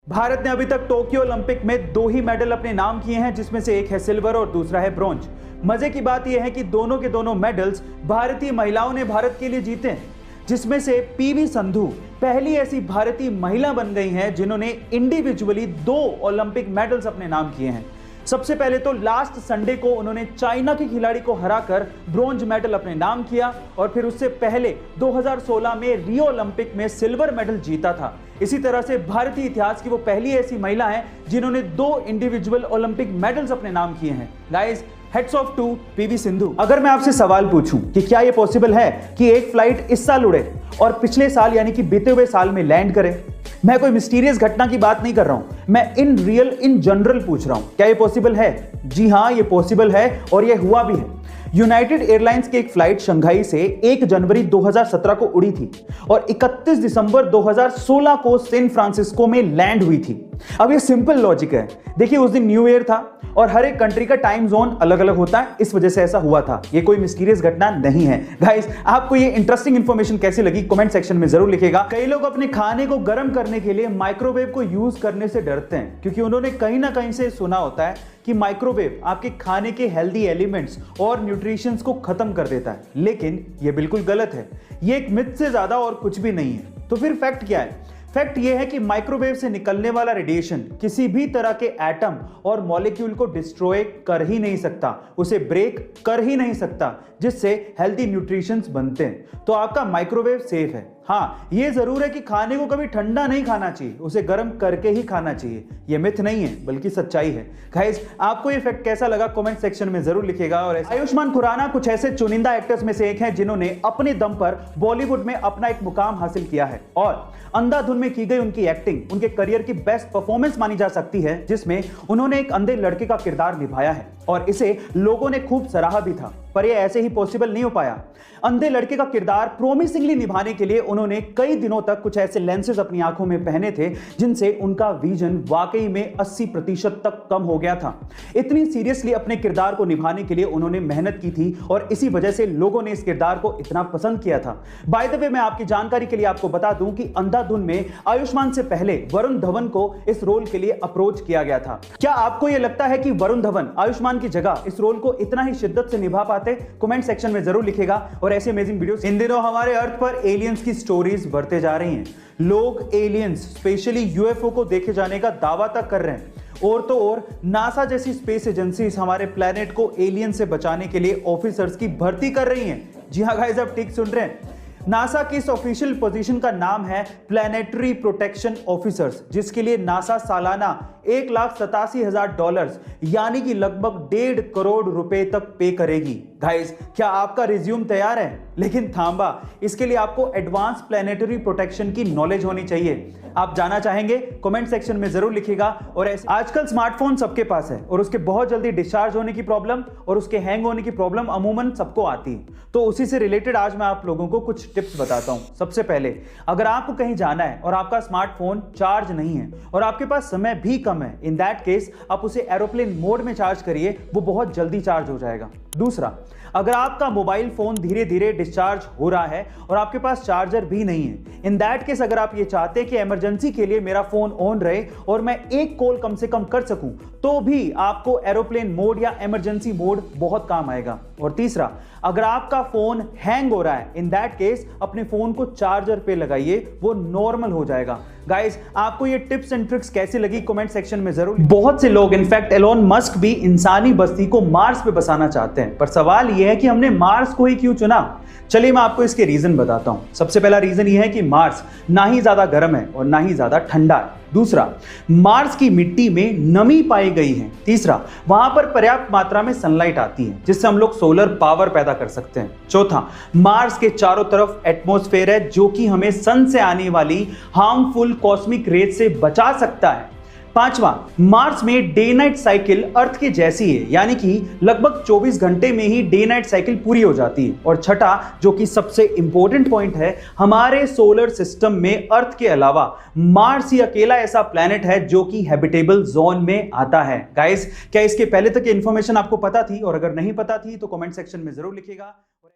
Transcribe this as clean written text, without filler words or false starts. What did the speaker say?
भारत ने अभी तक टोक्यो ओलंपिक में 2 ही मेडल अपने नाम किए हैं, जिसमें से एक है सिल्वर और दूसरा है ब्रॉन्ज। मजे की बात यह है कि दोनों के दोनों मेडल्स भारतीय महिलाओं ने भारत के लिए जीते हैं, जिसमें से पीवी संधू पहली ऐसी भारतीय महिला बन गई हैं जिन्होंने इंडिविजुअली 2 ओलंपिक मेडल्स अपने नाम किए हैं। सबसे पहले तो लास्ट संडे को उन्होंने चाइना के खिलाड़ी को हराकर ब्रॉन्ज मेडल अपने नाम किया और फिर उससे पहले 2016 में रियो ओलंपिक में सिल्वर मेडल जीता था। इसी तरह से भारतीय इतिहास की वो पहली ऐसी महिला हैं जिन्होंने 2 इंडिविजुअल ओलंपिक मेडल्स अपने नाम किए हैं। Guys, hats off to PV Sindhu. अगर मैं आपसे सवाल पूछूं कि क्या यह पॉसिबल है कि एक फ्लाइट इस साल उड़े और पिछले साल यानी कि बीते हुए साल में लैंड करे? मैं कोई मिस्टीरियस घटना की बात नहीं कर रहा हूं, मैं इन जनरल पूछ रहा हूं, क्या ये पॉसिबल है? जी हां, ये पॉसिबल है और ये हुआ भी है। यूनाइटेड एयरलाइंस की एक फ्लाइट शंघाई से 1 जनवरी 2017 को उड़ी थी और 31 दिसंबर 2016 को सैन फ्रांसिस्को में लैंड हुई थी। अब ये सिंपल लॉजिक है। देखिए, उस दिन न्यू ईयर था और हर एक कंट्री का टाइम जोन अलग अलग होता है, इस वजह से ऐसा हुआ था। ये कोई मिस्टीरियस घटना नहीं है। गाइस, आपको ये इंटरेस्टिंग इंफॉर्मेशन कैसी लगी कमेंट सेक्शन में जरूर लिखिएगा। कई लोग अपने खाने को गर्म करने के लिए माइक्रोवेव को यूज करने से डरते हैं, क्योंकि उन्होंने कहीं ना कहीं से सुना होता है कि माइक्रोवेव आपके खाने के हेल्दी एलिमेंट्स और न्यूट्रिशंस को खत्म कर देता है, लेकिन यह बिल्कुल गलत है। यह एक मिथ से ज्यादा और कुछ भी नहीं है। तो फिर फैक्ट क्या है? फैक्ट यह है कि माइक्रोवेव से निकलने वाला रेडिएशन किसी भी तरह के एटम और मॉलिक्यूल को डिस्ट्रॉय कर ही नहीं सकता, उसे ब्रेक कर ही नहीं सकता, जिससे हेल्दी न्यूट्रिशंस बनते हैं। तो आपका माइक्रोवेव सेफ है। हाँ, यह जरूर है कि खाने को कभी ठंडा नहीं खाना चाहिए, उसे गर्म करके ही खाना चाहिए। यह मिथ नहीं है बल्कि सच्चाई है। गाइस, आपको यह फैक्ट कैसा लगा कमेंट सेक्शन में जरूर लिखिएगा। और आयुष्मान खुराना कुछ ऐसे चुनिंदा एक्टर्स में से एक हैं जिन्होंने अपने दम पर बॉलीवुड में अपना एक मुकाम हासिल किया है और अंधाधुन में की गई उनकी एक्टिंग उनके करियर की बेस्ट परफॉर्मेंस मानी जा सकती है, जिसमें उन्होंने एक अंधे लड़के का किरदार निभाया है और इसे लोगों ने खूब सराहा भी था। पर यह ऐसे ही पॉसिबल नहीं हो पाया। अंधे लड़के का किरदार प्रोमिसिंगली निभाने के लिए उन्होंने कई दिनों तक कुछ ऐसे लेंसेज अपनी आंखों में पहने थे जिनसे उनका विजन वाकई में 80% तक कम हो गया था। इतनी सीरियसली अपने किरदार को निभाने के लिए उन्होंने मेहनत की थी और इसी वजह से लोगों ने इस किरदार को इतना पसंद किया था। बाय द वे, मैं आपकी जानकारी के लिए आपको बता दूं कि अंधाधुन में आयुष्मान से पहले वरुण धवन को इस रोल के लिए अप्रोच किया गया था। क्या आपको यह लगता है कि वरुण धवन आयुष्मान की जगह इस रोल को इतना ही शिद्दत से निभा पाते? कमेंट सेक्शन में जरूर लिखिएगा। और ऐसे अमेजिंग वीडियोस इन दिनों हमारे अर्थ पर एलियंस की स्टोरीज बढ़ते जा रही हैं। लोग एलियंस, स्पेशली यूएफओ को देखे जाने का दावा तक कर रहे हैं। और तो और नासा जैसी स्पेस एजेंसीज हमारे प्लेनेट को एलियन से बचाने के लिए ऑफिसर्स की भर्ती कर रही हैं। जी हां गाइस, आप ठीक सुन रहे हैं। नासा की इस ऑफिशियल पोजीशन का नाम है प्लैनेटरी प्रोटेक्शन ऑफिसर्स, जिसके लिए नासा सालाना $1,87,000 यानी कि लगभग 1.5 करोड़ रुपए तक पे करेगी। गाइस, क्या आपका रिज्यूम तैयार है? लेकिन थांबा, इसके लिए आपको एडवांस प्लैनेटरी प्रोटेक्शन की नॉलेज होनी चाहिए। आप जाना चाहेंगे? कमेंट सेक्शन में जरूर लिखिएगा। और आजकल स्मार्टफोन सबके पास है और उसके बहुत जल्दी डिस्चार्ज होने की प्रॉब्लम और उसके हैंग होने की प्रॉब्लम अमूमन सबको आती है। तो उसी से रिलेटेड आज मैं आप लोगों को कुछ टिप्स बताता हूं। सबसे पहले, अगर आपको कहीं जाना है और आपका स्मार्टफोन चार्ज नहीं है और आपके पास समय भी कम है, इन दैट केस आप उसे एरोप्लेन मोड में चार्ज करिए, वो बहुत जल्दी चार्ज हो जाएगा। दूसरा, अगर आपका मोबाइल फोन धीरे धीरे डिस्चार्ज हो रहा है और आपके पास चार्जर भी नहीं है, इन दैट केस अगर आप ये चाहते हैं कि इमरजेंसी के लिए मेरा फोन ऑन रहे और मैं एक कॉल कम से कम कर सकूं, तो भी आपको एरोप्लेन मोड या इमरजेंसी मोड बहुत काम आएगा। और तीसरा, अगर आपका फोन हैंग हो रहा है, इन दैट केस अपने फोन को चार्जर पे लगाइए, वो नॉर्मल हो जाएगा। गाइस, आपको ये टिप्स एंड ट्रिक्स कैसी लगी कमेंट सेक्शन में जरूर। बहुत से लोग, इनफैक्ट एलोन मस्क भी इंसानी बस्ती को मार्स पे बसाना चाहते हैं, पर सवाल यह है कि हमने मार्स को ही क्यों चुना? चलिए मैं आपको इसके रीजन बताता हूं। सबसे पहला रीजन यह है कि मार्स ना ही ज्यादा गर्म है और ना ही ज्यादा ठंडा है। दूसरा, मार्स की मिट्टी में नमी पाई गई है। तीसरा, वहां पर पर्याप्त मात्रा में सनलाइट आती है जिससे हम लोग सोलर पावर पैदा कर सकते हैं। चौथा, मार्स के चारों तरफ एटमॉस्फेयर है जो कि हमें सन से आने वाली हार्मफुल कॉस्मिक रेज से बचा सकता है। पांचवा, मार्स में डे नाइट साइकिल अर्थ के जैसी है, यानी कि लगभग 24 घंटे में ही डे नाइट साइकिल पूरी हो जाती है। और छठा, जो कि सबसे इंपॉर्टेंट पॉइंट है, हमारे सोलर सिस्टम में अर्थ के अलावा मार्स ही अकेला ऐसा प्लैनेट है जो कि हैबिटेबल जोन में आता है। गाइस, क्या इसके पहले तक इंफॉर्मेशन आपको पता थी? और अगर नहीं पता थी तो कमेंट सेक्शन में जरूर लिखिएगा।